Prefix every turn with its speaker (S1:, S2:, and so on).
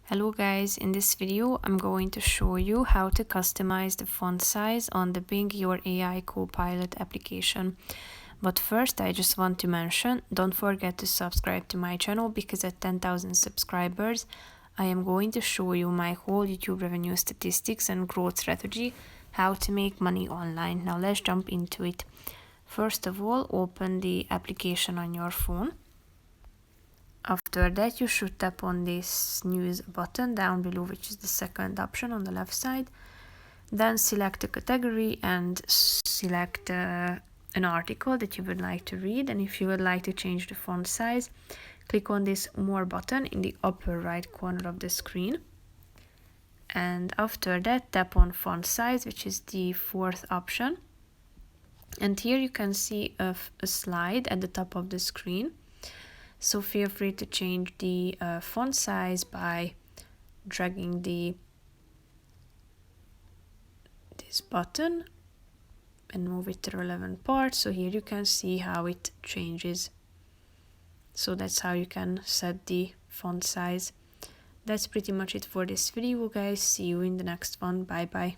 S1: Hello guys, in this video I'm going to show you how to customize the font size on the Bing Your AI Copilot application. But first I just want to mention, don't forget to subscribe to my channel because at 10,000 subscribers I am going to show you my whole YouTube revenue statistics and growth strategy, how to make money online. Now let's jump into it. First of all, open the application on your phone. After that, you should tap on this news button down below, which is the second option on the left side. Then select a category and select an article that you would like to read. And if you would like to change the font size, click on this more button in the upper right corner of the screen. And after that, tap on font size, which is the fourth option. And here you can see a slide at the top of the screen. So feel free to change the font size by dragging this button and move it to the relevant part. So here you can see how it changes. So that's how you can set the font size. That's pretty much it for this video, guys. See you in the next one. Bye bye.